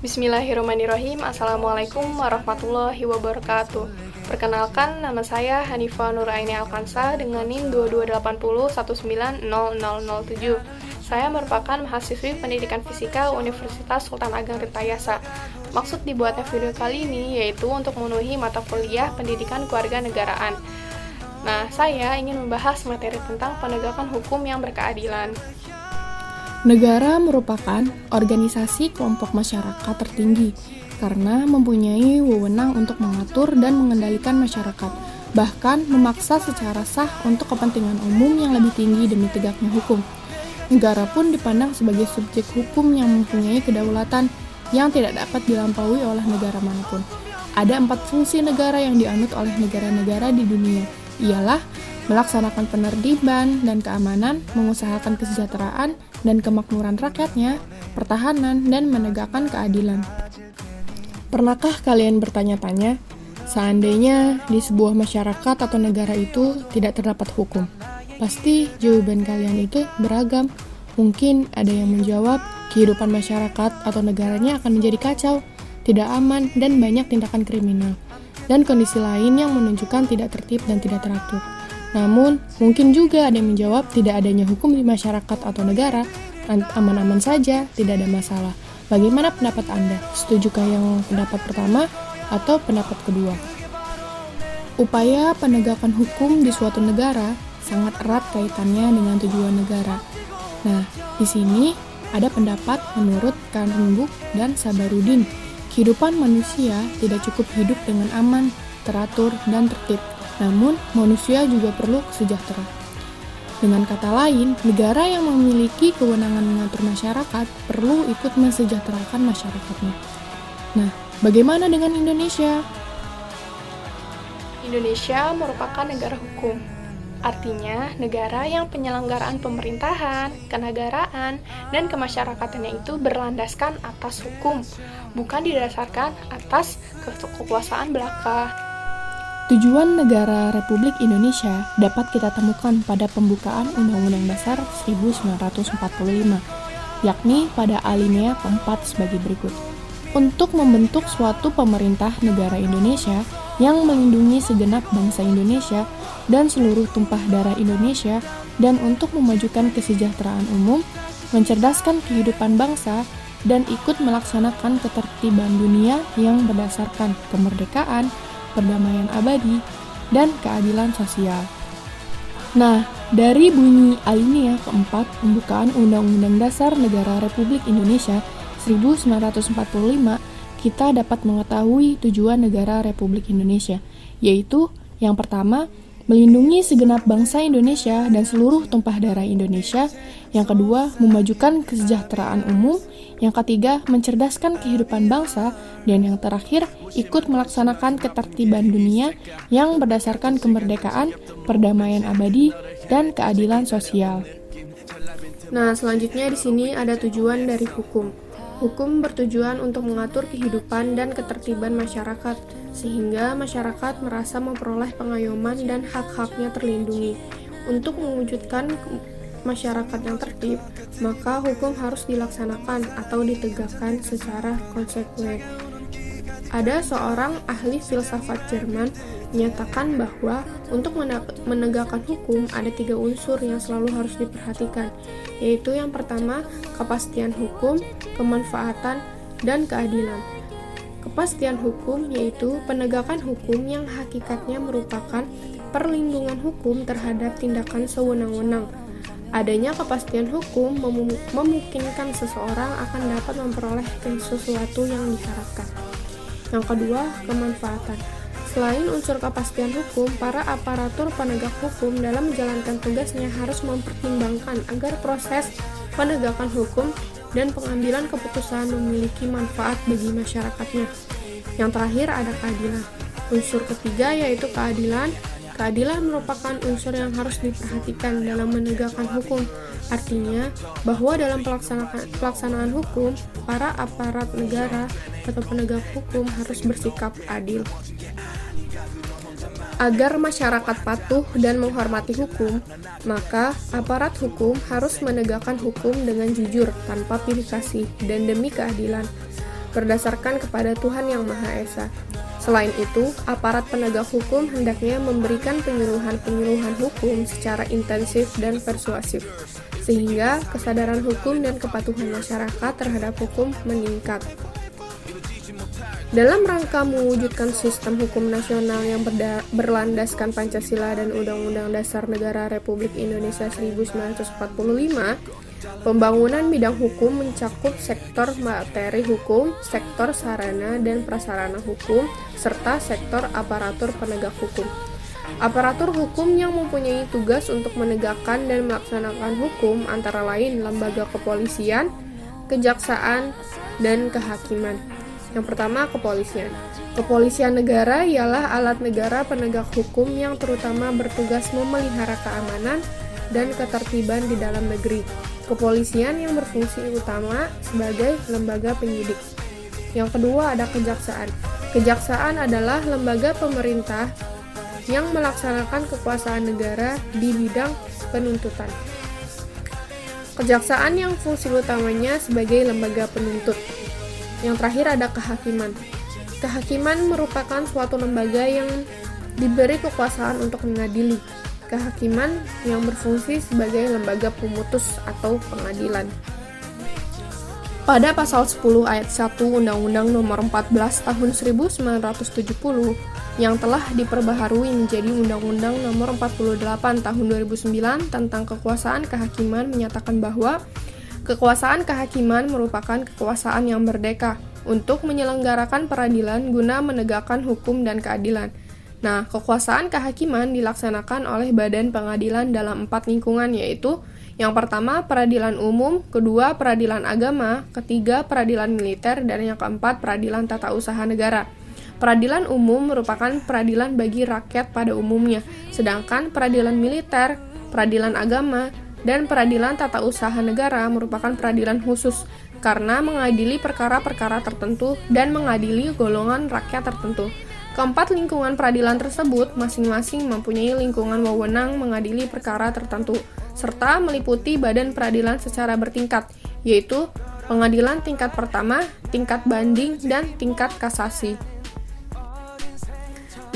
Bismillahirrahmanirrahim. Assalamualaikum warahmatullahi wabarakatuh. Perkenalkan, nama saya Hanifah Nuraini Alkansa dengan NIM 2280190007. Saya merupakan mahasiswi pendidikan fisika Universitas Sultan Ageng Tirtayasa. Maksud dibuatnya video kali ini yaitu untuk memenuhi mata kuliah pendidikan kewarganegaraan. Nah, saya ingin membahas materi tentang penegakan hukum yang berkeadilan. Negara merupakan organisasi kelompok masyarakat tertinggi karena mempunyai wewenang untuk mengatur dan mengendalikan masyarakat, bahkan memaksa secara sah untuk kepentingan umum yang lebih tinggi demi tegaknya hukum. Negara pun dipandang sebagai subjek hukum yang mempunyai kedaulatan yang tidak dapat dilampaui oleh negara manapun. Ada 4 fungsi negara yang dianut oleh negara-negara di dunia, ialah melaksanakan penertiban dan keamanan, mengusahakan kesejahteraan dan kemakmuran rakyatnya, pertahanan, dan menegakkan keadilan. Pernahkah kalian bertanya-tanya, seandainya di sebuah masyarakat atau negara itu tidak terdapat hukum? Pasti jawaban kalian itu beragam. Mungkin ada yang menjawab, kehidupan masyarakat atau negaranya akan menjadi kacau, tidak aman, dan banyak tindakan kriminal, dan kondisi lain yang menunjukkan tidak tertib dan tidak teratur. Namun, mungkin juga ada yang menjawab tidak adanya hukum di masyarakat atau negara, aman-aman saja, tidak ada masalah. Bagaimana pendapat Anda? Setujukah yang pendapat pertama atau pendapat kedua? Upaya penegakan hukum di suatu negara sangat erat kaitannya dengan tujuan negara. Nah, di sini ada pendapat menurut Kanbuk dan Sabarudin, kehidupan manusia tidak cukup hidup dengan aman, teratur, dan tertib. Namun, manusia juga perlu sejahtera. Dengan kata lain, negara yang memiliki kewenangan mengatur masyarakat perlu ikut mensejahterakan masyarakatnya. Nah, bagaimana dengan Indonesia? Indonesia merupakan negara hukum. Artinya, negara yang penyelenggaraan pemerintahan, kenegaraan, dan kemasyarakatannya itu berlandaskan atas hukum, bukan didasarkan atas kekuasaan belaka. Tujuan negara Republik Indonesia dapat kita temukan pada pembukaan Undang-Undang Dasar 1945, yakni pada alinea keempat sebagai berikut. Untuk membentuk suatu pemerintah negara Indonesia yang melindungi segenap bangsa Indonesia dan seluruh tumpah darah Indonesia, dan untuk memajukan kesejahteraan umum, mencerdaskan kehidupan bangsa, dan ikut melaksanakan ketertiban dunia yang berdasarkan kemerdekaan, perdamaian abadi, dan keadilan sosial. Nah, dari bunyi alinea keempat pembukaan Undang-Undang Dasar Negara Republik Indonesia 1945, kita dapat mengetahui tujuan negara Republik Indonesia, yaitu yang pertama, melindungi segenap bangsa Indonesia dan seluruh tumpah darah Indonesia. Yang kedua, memajukan kesejahteraan umum. Yang ketiga, mencerdaskan kehidupan bangsa. Dan yang terakhir, ikut melaksanakan ketertiban dunia yang berdasarkan kemerdekaan, perdamaian abadi, dan keadilan sosial. Nah, selanjutnya di sini ada tujuan dari hukum. Hukum bertujuan untuk mengatur kehidupan dan ketertiban masyarakat, sehingga masyarakat merasa memperoleh pengayoman dan hak-haknya terlindungi. Untuk mewujudkan masyarakat yang tertib, maka hukum harus dilaksanakan atau ditegakkan secara konsekuen. Ada seorang ahli filsafat Jerman menyatakan bahwa untuk menegakkan hukum ada 3 unsur yang selalu harus diperhatikan, yaitu yang pertama, kepastian hukum, kemanfaatan, dan keadilan. Kepastian hukum yaitu penegakan hukum yang hakikatnya merupakan perlindungan hukum terhadap tindakan sewenang-wenang. Adanya kepastian hukum memungkinkan seseorang akan dapat memperoleh sesuatu yang diharapkan. Yang kedua, kemanfaatan. Selain unsur kepastian hukum, para aparatur penegak hukum dalam menjalankan tugasnya harus mempertimbangkan agar proses penegakan hukum dan pengambilan keputusan memiliki manfaat bagi masyarakatnya. Yang terakhir ada keadilan. Unsur ketiga yaitu keadilan. Keadilan merupakan unsur yang harus diperhatikan dalam menegakkan hukum. Artinya, bahwa dalam pelaksanaan hukum, para aparat negara atau penegak hukum harus bersikap adil. Agar masyarakat patuh dan menghormati hukum, maka aparat hukum harus menegakkan hukum dengan jujur, tanpa pilih kasih, dan demi keadilan. berdasarkan kepada Tuhan Yang Maha Esa. Selain itu, aparat penegak hukum hendaknya memberikan penyuluhan-penyuluhan hukum secara intensif dan persuasif, sehingga kesadaran hukum dan kepatuhan masyarakat terhadap hukum meningkat. Dalam rangka mewujudkan sistem hukum nasional yang berlandaskan Pancasila dan Undang-Undang Dasar Negara Republik Indonesia 1945, pembangunan bidang hukum mencakup sektor materi hukum, sektor sarana dan prasarana hukum, serta sektor aparatur penegak hukum. Aparatur hukum yang mempunyai tugas untuk menegakkan dan melaksanakan hukum antara lain lembaga kepolisian, kejaksaan, dan kehakiman. Yang pertama, kepolisian. Kepolisian negara ialah alat negara penegak hukum yang terutama bertugas memelihara keamanan dan ketertiban di dalam negeri. Kepolisian yang berfungsi utama sebagai lembaga penyidik. Yang kedua ada kejaksaan. Kejaksaan adalah lembaga pemerintah yang melaksanakan kekuasaan negara di bidang penuntutan. Kejaksaan yang fungsi utamanya sebagai lembaga penuntut. Yang terakhir ada kehakiman. Kehakiman merupakan suatu lembaga yang diberi kekuasaan untuk mengadili. Kehakiman yang berfungsi sebagai lembaga pemutus atau pengadilan. Pada pasal 10 ayat 1 Undang-Undang Nomor 14 Tahun 1970 yang telah diperbaharui menjadi Undang-Undang Nomor 48 Tahun 2009 tentang kekuasaan kehakiman menyatakan bahwa kekuasaan kehakiman merupakan kekuasaan yang merdeka untuk menyelenggarakan peradilan guna menegakkan hukum dan keadilan. Nah, kekuasaan kehakiman dilaksanakan oleh badan pengadilan dalam 4 lingkungan, yaitu yang pertama peradilan umum, kedua peradilan agama, ketiga peradilan militer, dan yang keempat peradilan tata usaha negara. Peradilan umum merupakan peradilan bagi rakyat pada umumnya, sedangkan peradilan militer, peradilan agama, dan peradilan tata usaha negara merupakan peradilan khusus karena mengadili perkara-perkara tertentu dan mengadili golongan rakyat tertentu. Keempat lingkungan peradilan tersebut masing-masing mempunyai lingkungan wewenang mengadili perkara tertentu, serta meliputi badan peradilan secara bertingkat, yaitu pengadilan tingkat pertama, tingkat banding, dan tingkat kasasi.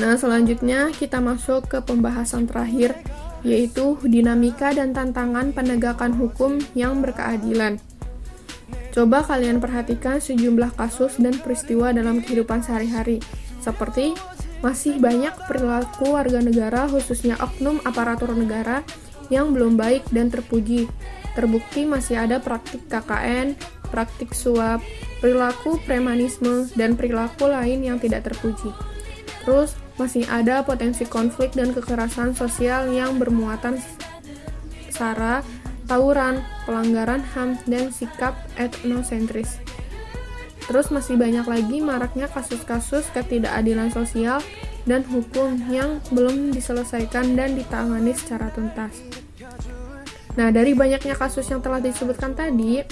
Nah, selanjutnya kita masuk ke pembahasan terakhir, yaitu dinamika dan tantangan penegakan hukum yang berkeadilan. Coba kalian perhatikan sejumlah kasus dan peristiwa dalam kehidupan sehari-hari, seperti masih banyak perilaku warga negara, khususnya oknum aparatur negara, yang belum baik dan terpuji. Terbukti masih ada praktik KKN, praktik suap, perilaku premanisme, dan perilaku lain yang tidak terpuji. Terus, masih ada potensi konflik dan kekerasan sosial yang bermuatan sara, tawuran, pelanggaran HAM, dan sikap etnosentris. Terus masih banyak lagi maraknya kasus-kasus ketidakadilan sosial dan hukum yang belum diselesaikan dan ditangani secara tuntas. Nah, dari banyaknya kasus yang telah disebutkan tadi,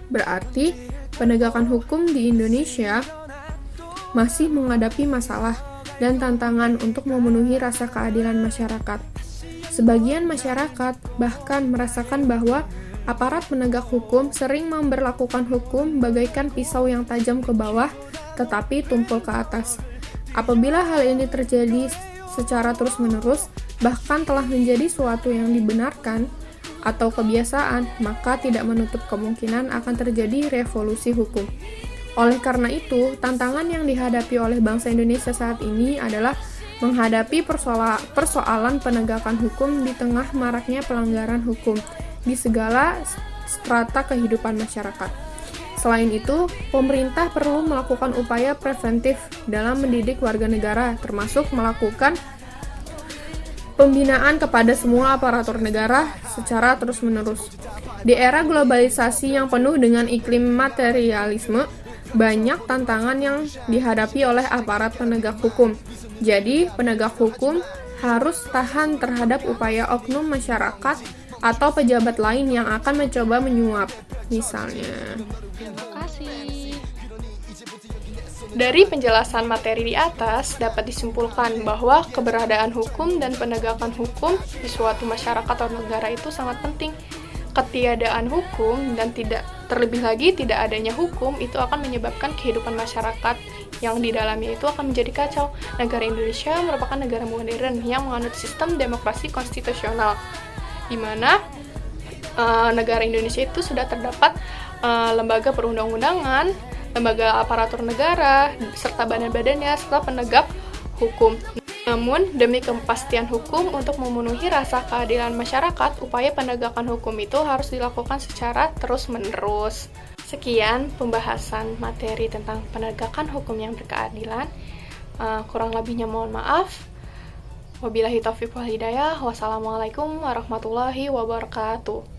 berarti penegakan hukum di Indonesia masih menghadapi masalah dan tantangan untuk memenuhi rasa keadilan masyarakat. Sebagian masyarakat bahkan merasakan bahwa aparat penegak hukum sering memberlakukan hukum bagaikan pisau yang tajam ke bawah tetapi tumpul ke atas. Apabila hal ini terjadi secara terus-menerus, bahkan telah menjadi suatu yang dibenarkan atau kebiasaan, maka tidak menutup kemungkinan akan terjadi revolusi hukum. Oleh karena itu, tantangan yang dihadapi oleh bangsa Indonesia saat ini adalah menghadapi persoalan penegakan hukum di tengah maraknya pelanggaran hukum di segala strata kehidupan masyarakat. Selain itu, pemerintah perlu melakukan upaya preventif dalam mendidik warga negara, termasuk melakukan pembinaan kepada semua aparatur negara secara terus-menerus. Di era globalisasi yang penuh dengan iklim materialisme, banyak tantangan yang dihadapi oleh aparat penegak hukum. Jadi, penegak hukum harus tahan terhadap upaya oknum masyarakat atau pejabat lain yang akan mencoba menyuap, misalnya. Terima kasih. Dari penjelasan materi di atas, dapat disimpulkan bahwa keberadaan hukum dan penegakan hukum di suatu masyarakat atau negara itu sangat penting, Ketiadaan hukum dan terlebih lagi tidak adanya hukum itu akan menyebabkan kehidupan masyarakat yang di dalamnya itu akan menjadi kacau. Negara Indonesia merupakan negara modern yang menganut sistem demokrasi konstitusional, di mana negara Indonesia itu sudah terdapat lembaga perundang-undangan, lembaga aparatur negara, serta badan-badannya, serta penegak hukum. Namun, demi kepastian hukum untuk memenuhi rasa keadilan masyarakat, upaya penegakan hukum itu harus dilakukan secara terus-menerus. Sekian pembahasan materi tentang penegakan hukum yang berkeadilan. Kurang lebihnya mohon maaf. Wabillahi taufiq wal hidayah. Wassalamualaikum warahmatullahi wabarakatuh.